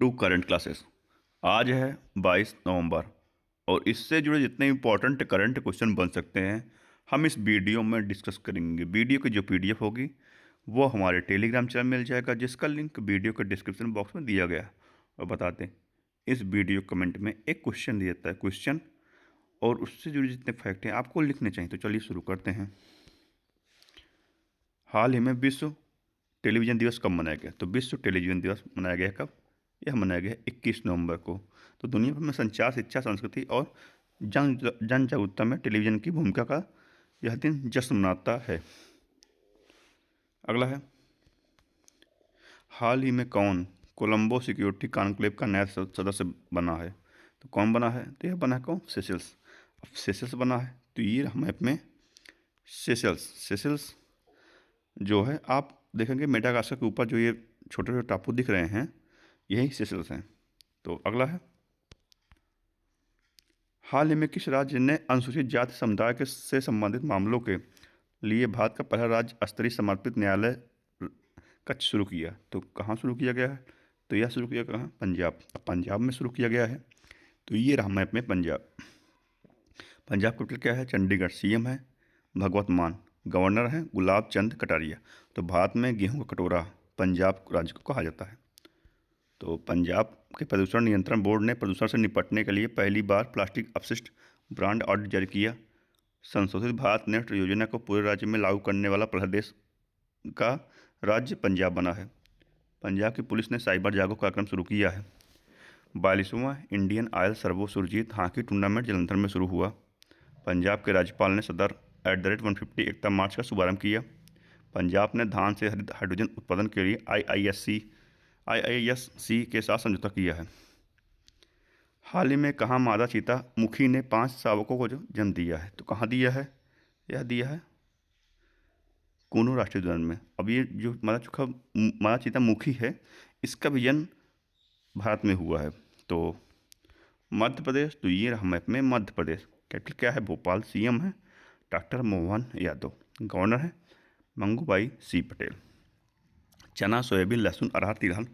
To current classes. आज है 22 नवंबर और इससे जुड़े जितने इंपॉर्टेंट करंट क्वेश्चन बन सकते हैं हम इस वीडियो में डिस्कस करेंगे। वीडियो की जो पीडीएफ होगी वो हमारे टेलीग्राम चैनल मिल जाएगा, जिसका लिंक वीडियो के डिस्क्रिप्शन बॉक्स में दिया गया है। और बताते हैं, इस वीडियो कमेंट में एक क्वेश्चन दिया जाता है, क्वेश्चन और उससे जुड़े जितने फैक्ट हैं आपको लिखने चाहिए। तो चलिए शुरू करते हैं। हाल ही में विश्व टेलीविज़न दिवस कब मनाया गया? तो विश्व टेलीविज़न दिवस मनाया गया कब? यह मनाया गया 21 नवंबर को। तो दुनिया भर में संचार, शिक्षा, संस्कृति और जन जागरूकता में टेलीविज़न की भूमिका का यह दिन जश्न मनाता है। अगला है, हाल ही में कौन कोलंबो सिक्योरिटी कॉन्क्लेव का नया सदस्य बना है? तो कौन बना है? तो यह बना है कौन? सेशल्स। अब सेशल्स बना है तो ये रहा मैप में सेशल्स। सेशल्स जो है, आप देखेंगे मेडागास्कर के ऊपर जो ये छोटे छोटे टापू दिख रहे हैं, यही सेशल्स हैं। तो अगला है, हाल ही में किस राज्य ने अनुसूचित जाति समुदाय के से संबंधित मामलों के लिए भारत का पहला राज्य स्तरीय समर्पित न्यायालय कक्ष शुरू किया? तो कहाँ शुरू किया गया है? तो यह शुरू किया कहाँ? पंजाब। अब पंजाब में शुरू किया गया है तो ये रहा मैप में पंजाब। पंजाब कैपिटल क्या है? चंडीगढ़। सीएम है भगवत मान। गवर्नर है गुलाब चंद कटारिया। तो भारत में गेहूं का कटोरा पंजाब राज्य को कहा जाता है। तो पंजाब के प्रदूषण नियंत्रण बोर्ड ने प्रदूषण से निपटने के लिए पहली बार प्लास्टिक अपशिष्ट ब्रांड ऑडिट जारी किया। संशोधित भारत नेट योजना को पूरे राज्य में लागू करने वाला पहला देश का राज्य पंजाब बना है। पंजाब की पुलिस ने साइबर जागरूक कार्यक्रम शुरू किया है। 42वां Indian oil Servo Surjit hockey tournament Jalandhar में शुरू हुआ। पंजाब के राज्यपाल ने सदर @150 एकता मार्च का शुभारंभ किया। पंजाब ने धान से हरित हाइड्रोजन उत्पादन के लिए आईआईएससी के साथ समझौता किया है। हाल ही में कहाँ मादा चीता मुखी ने 5 शावकों को जो जन्म दिया है? तो कहाँ दिया है? यह दिया है कूनू राष्ट्रीय उद्यान में। अब ये जो मादा चीता मुखी है, इसका भी जन्म भारत में हुआ है। तो मध्य प्रदेश, तो ये रहा मैप में मध्य प्रदेश। कैपिटल क्या है? भोपाल। सीएम है डॉक्टर मोहन यादव। गवर्नर है मंगूभाई सी पटेल। चना, सोयाबीन, लहसुन, अरहर, तिलहन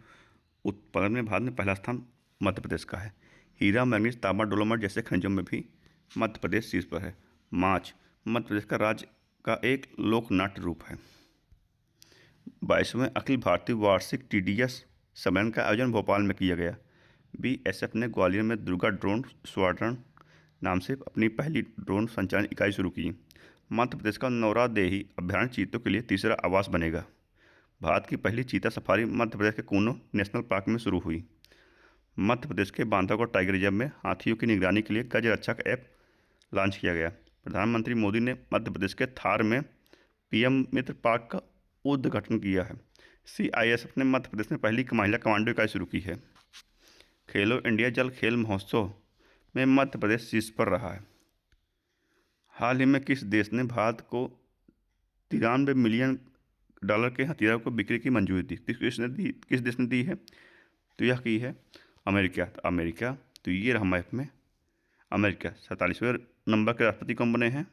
उत्पादन में भारत में पहला स्थान मध्य प्रदेश का है। हीरा, मैंगनीज, तांबा, डोलोमाइट जैसे खनिजों में भी मध्य प्रदेश शीर्ष पर है। माछ मध्य प्रदेश का राज्य का एक लोक नाट्य रूप है। 22वें अखिल भारतीय वार्षिक टीडीएस सम्मेलन का आयोजन भोपाल में किया गया। बीएसएफ ने ग्वालियर में दुर्गा ड्रोन स्क्वाड्रन नाम से अपनी पहली ड्रोन संचालन इकाई शुरू की। मध्य प्रदेश का नौरादेही अभ्यारण्य चीतों के लिए तीसरा आवास बनेगा। भारत की पहली चीता सफारी मध्य प्रदेश के कूनो नेशनल पार्क में शुरू हुई। मध्य प्रदेश के बांधवगढ़ टाइगर रिजर्व में हाथियों की निगरानी के लिए गज रक्षक ऐप लॉन्च किया गया। प्रधानमंत्री मोदी ने मध्य प्रदेश के थार में पीएम मित्र पार्क का उद्घाटन किया है। सीआईएसएफ ने मध्य प्रदेश में पहली महिला कमांडो इकाई शुरू की है। खेलो इंडिया जल खेल महोत्सव में मध्य प्रदेश शीर्ष पर रहा है। हाल ही में किस देश ने भारत को 93 मिलियन डॉलर के हथियारों को बिक्री की मंजूरी दी? किस देश ने दी है? तो यह की है अमेरिका। तो अमेरिका, तो ये रहा मैप में अमेरिका। 47वें नंबर के राष्ट्रपति कौन बने हैं?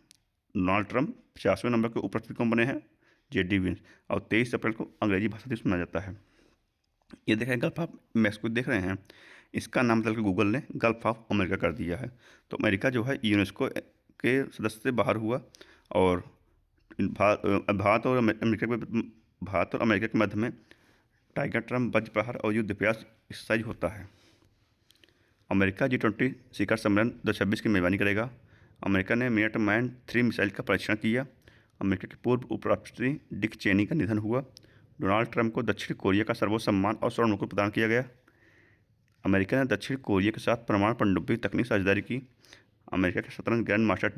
Donald Trump. 50वें नंबर के उपराष्ट्रपति कौन बने हैं? JD Vance. और 23 अप्रैल को अंग्रेजी भाषा दिवस मनाया जाता है। ये देखें गल्फ ऑफ मैक्सिको देख रहे हैं, इसका नाम बदल के गूगल ने गल्फ ऑफ अमेरिका कर दिया है। तो अमेरिका जो है यूनेस्को के सदस्य से बाहर हुआ और भारत और अमेरिका के मध्य में टाइगर ट्रम्प वज्र प्रहार और युद्ध अभ्यास एक्सरसाइज होता है। अमेरिका G20 शिखर सम्मेलन 2026 की मेजबानी करेगा। अमेरिका ने मिनट मैन 3 मिसाइल का परीक्षण किया। अमेरिका के पूर्व उपराष्ट्रपति डिक चेनी का निधन हुआ। डोनाल्ड ट्रंप को दक्षिण कोरिया का सर्वोच्च सम्मान और स्वर्ण मुकुट प्रदान किया गया। अमेरिका ने दक्षिण कोरिया के साथ परमाणु पनडुब्बी तकनीक साझेदारी की। अमेरिका के शतरंज ग्रैंड मास्टर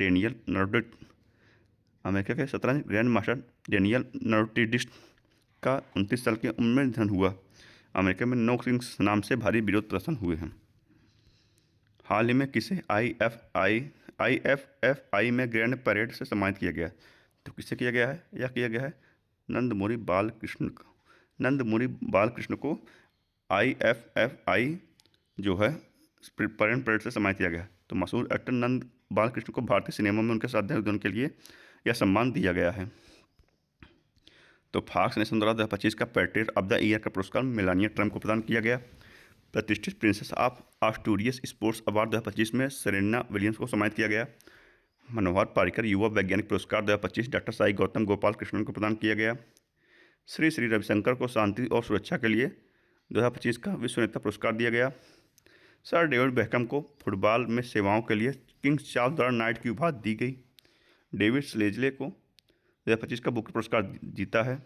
डेनियल नरोटिडिस का 29 साल की उम्र में निधन हुआ। अमेरिका में नो किंग्स नाम से भारी विरोध प्रदर्शन हुए हैं। हाल ही में किसे आईएफएफआई में ग्रैंड परेड से सम्मानित किया गया? तो किससे किया गया है? यह किया गया है नंदमुरी बालकृष्ण को आईएफएफआई जो है परेड से सम्मानित किया गया। तो मशहूर एक्टर नंद बालकृष्ण को भारतीय सिनेमा में उनके साथ योगदान के लिए यह सम्मान दिया गया है। तो फॉक्स नेशन द्वारा 2025 का पेट्रियट ऑफ द ईयर का पुरस्कार मेलानिया ट्रंप को प्रदान किया गया। प्रतिष्ठित प्रिंसेस ऑफ आस्टूरियस स्पोर्ट्स अवार्ड 2025 में सेरेना विलियम्स को सम्मानित किया गया। मनोहर पारिकर युवा वैज्ञानिक पुरस्कार 2025 डॉक्टर साई गौतम गोपाल कृष्णन को प्रदान किया गया। श्री श्री रविशंकर को शांति और सुरक्षा के लिए 2025 का विश्व नेता पुरस्कार दिया गया। सर डेविड बेकहम को फुटबॉल में सेवाओं के लिए किंग्स चार्ल्स द्वारा नाइट की उपाधि दी गई। डेविड स्लेजले को 2025 का बुकर पुरस्कार जीता है।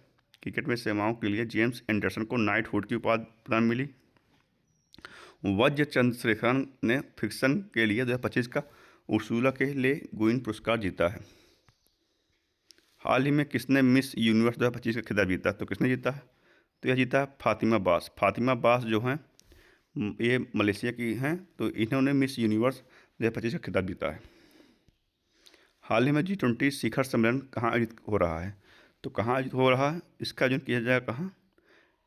क्रिकेट में सेवाओं के लिए जेम्स एंडरसन को नाइटहुड की उपाधि प्रदान मिली। वज्र चंद्रशेखरन ने फिक्शन के लिए 2025 का उर्सुला के लिए गुइन पुरस्कार जीता है। हाल ही में किसने मिस यूनिवर्स 2025 का खिताब जीता? तो किसने जीता है? तो यह जीता है फातिमा बास। फातिमा बास जो हैं ये मलेशिया की हैं, तो इन्होंने मिस यूनिवर्स 2025 का खिताब जीता है। हाल ही में G20 शिखर सम्मेलन कहाँ आयोजित हो रहा है? तो कहाँ आयोजित हो रहा है? इसका आयोजन किया जाएगा कहाँ?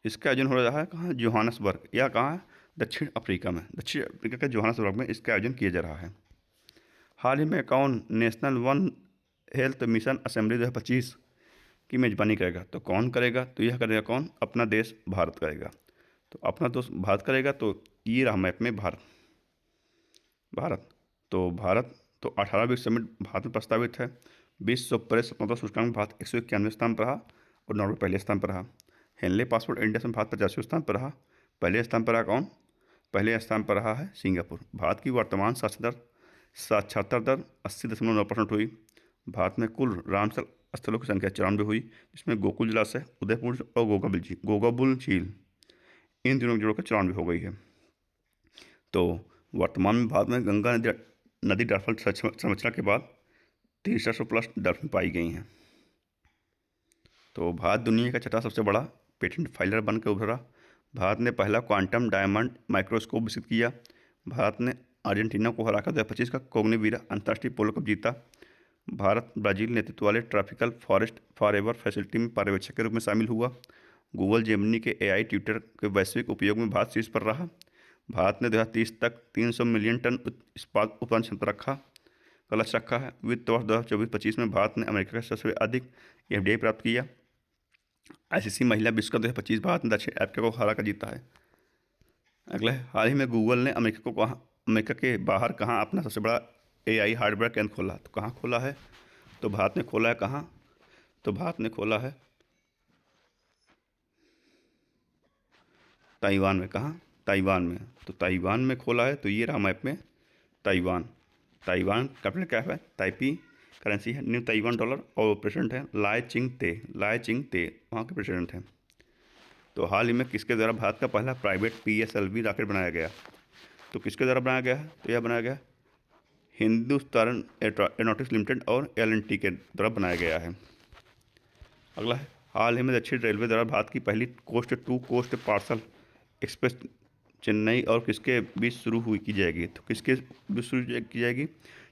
इसका आयोजन हो रहा है कहाँ? जोहानसबर्ग या कहाँ? दक्षिण अफ्रीका में। दक्षिण अफ्रीका के जोहानसबर्ग में इसका आयोजन किया जा रहा है। हाल ही में कौन national one health mission assembly 2025 की मेजबानी करेगा? तो कौन करेगा? तो यह करेगा कौन? अपना देश भारत करेगा। तो अपना देश भारत करेगा, तो ये रहा मैप में भारत। भारत तो 18 विश्व समिट भारत में प्रस्तावित है। विश्व प्रेस स्वतंत्रता सूचकांक में भारत 191 स्थान पर रहा और नॉर्वे पहले स्थान पर रहा। हेनले पासपोर्ट इंडेक्स में भारत 50वें स्थान पर रहा। पहले स्थान पर रहा कौन? पहले स्थान पर रहा है सिंगापुर। भारत की वर्तमान साक्षरता दर 80.9% हुई। भारत में कुल रामसल स्थलों की संख्या 94 हुई, जिसमें गोकुल जलाशय, उदयपुर और गोगाबुल झील इन तीनों जोड़कर 94 हो गई है। तो वर्तमान में भारत में गंगा नदी डॉल्फिन संरचना के बाद 300+ डॉल्फिन पाई गई हैं। तो भारत दुनिया का छठा सबसे बड़ा पेटेंट फाइलर बनकर उभरा। भारत ने पहला क्वांटम डायमंड माइक्रोस्कोप विकसित किया। भारत ने अर्जेंटीना को हराकर 2025 का कोग्निवीरा अंतर्राष्ट्रीय पोलो कप जीता। भारत ब्राज़ील नेतृत्व वाले ट्रॉपिकल फॉरेस्ट फॉरएवर फैसिलिटी में पर्यवेक्षक के रूप में शामिल हुआ। गूगल जेमिनी के AI ट्विटर के वैश्विक उपयोग में भारत शीर्ष पर रहा। भारत ने 2030 तक 300 मिलियन टन इस्पात उत्पादन क्षमता का लक्ष्य रखा है। वित्त वर्ष 2024-25 में भारत ने अमेरिका का सबसे अधिक FDI प्राप्त किया। ICC महिला विश्व कप 2025 भारत ने दक्षिण अफ्रीका को हरा कर जीता है। अगला है, हाल ही में गूगल ने अमेरिका के बाहर कहाँ अपना सबसे बड़ा AI हार्डवेयर केंद्र खोला? तो कहाँ खोला है? तो भारत ने खोला है कहाँ? तो भारत ने खोला है ताइवान में। कहाँ? ताइवान में। तो ताइवान में खोला है, तो ये रहा मैप में ताइवान। कैपिटल क्या है? ताइपी। करेंसी है न्यू ताइवान डॉलर और प्रेसिडेंट है लाए चिंग ते वहाँ के प्रेसिडेंट हैं। तो हाल ही में किसके द्वारा भारत का पहला प्राइवेट PSLV रॉकेट बनाया गया? तो किसके द्वारा बनाया गया है? तो यह बनाया गया हिंदुस्तान एरोनॉटिक्स लिमिटेड और L&T के द्वारा बनाया गया है। अगला है, हाल ही में दक्षिण रेलवे द्वारा भारत की पहली coast to coast parcel express Chennai और किसके बीच शुरू की जाएगी? तो किसके बीच शुरू की जाएगी?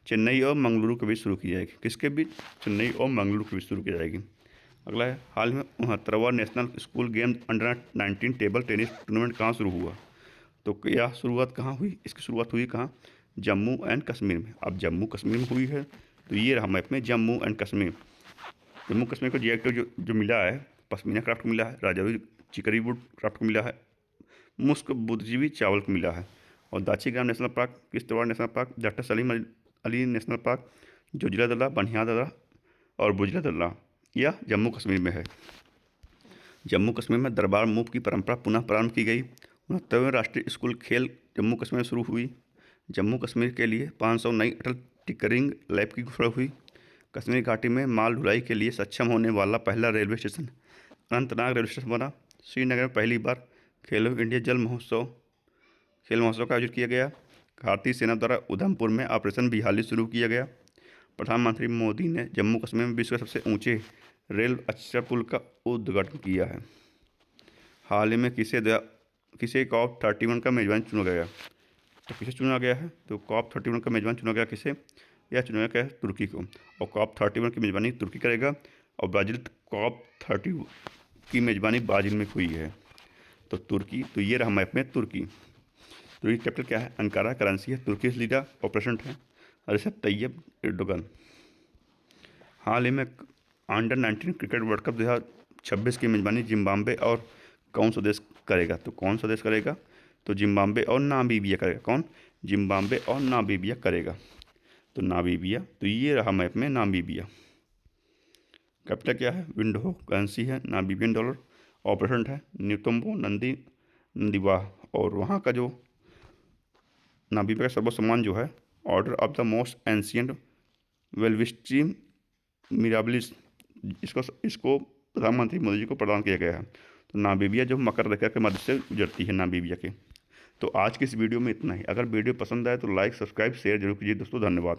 चेन्नई और मंगलुरु के बीच शुरू की जाएगी। किसके बीच? चेन्नई और मंगलुरु के बीच शुरू की जाएगी। अगला है, हाल में 69वां national school games under nineteen table tennis tournament कहाँ शुरू हुआ? तो यह शुरुआत कहाँ हुई? इसकी शुरुआत हुई कहाँ? जम्मू एंड कश्मीर में। अब जम्मू कश्मीर में हुई है, तो ये रहा मैप में जम्मू एंड कश्मीर। जम्मू कश्मीर को GI जो मिला है, पश्मीना क्राफ्ट को मिला है, राजौरी चिकरी वुड क्राफ्ट को मिला है, मुस्क बुद्धिजीवी चावल को मिला है। और Dachigam national park, Kishtwar national park, doctor Salim Ali national park, Zojila दर्रा, बनिहाल दर्रा और बुजला दर्रा यह जम्मू कश्मीर में है। जम्मू कश्मीर में दरबार मूव की परंपरा पुनः प्रारंभ की गई। 69वें राष्ट्रीय स्कूल खेल जम्मू कश्मीर में शुरू हुई। जम्मू कश्मीर के लिए 500 नई अटल टिकरिंग लैब की घोषणा हुई। कश्मीर घाटी में माल ढुलाई के लिए सक्षम होने वाला पहला railway station Anantnag railway station बना। श्रीनगर में पहली बार खेलो इंडिया खेल महोत्सव का आयोजन किया गया। भारतीय सेना द्वारा उधमपुर में ऑपरेशन बिहाली शुरू किया गया। प्रधानमंत्री मोदी ने जम्मू कश्मीर में विश्व के सबसे ऊंचे रेल अच्छा पुल का उद्घाटन किया है। हाल ही में किसे COP31 का मेजबान चुना गया? तो किसे चुना गया है? तो COP31 का मेजबान चुना गया किसे? यह चुना गया है तुर्की को। और COP31 की मेजबानी तुर्की करेगा। और ब्राज़ील COP30 की मेजबानी ब्राज़ील में हुई है। तो तुर्की, तो ये रहा मैप में तुर्की कैपिटल क्या है? अंकारा। करेंसी है तुर्की लीरा और प्रेसिडेंट है रिसेप तैयब एर्दोगन। हाल ही में अंडर-19 क्रिकेट वर्ल्ड कप 2026 की मेजबानी जिम्बाब्वे और कौन सा देश करेगा? तो कौन सा देश करेगा? तो जिम्बाब्वे और नामीबिया करेगा। कौन? जिम्बाब्वे और नामीबिया करेगा। तो नामीबिया, तो ये रहा मैप में नामीबिया। कैपिटल क्या है? विंडहो। करेंसी है नामीबियन डॉलर। ऑपरेशन है न्यूतुम्बो नंदीवाह। और वहाँ का जो नामीबिया का सर्वसम्मान जो है order of the most ancient वेल्विस्ट्रीम मिराबिलिस, इसको प्रधानमंत्री मोदी जी को प्रदान किया गया है। तो नामीबिया जो मकर रेखा के मध्य से गुजरती है नामीबिया के। तो आज की इस वीडियो में इतना ही। अगर वीडियो पसंद आए तो लाइक, सब्सक्राइब, शेयर जरूर कीजिए दोस्तों। धन्यवाद।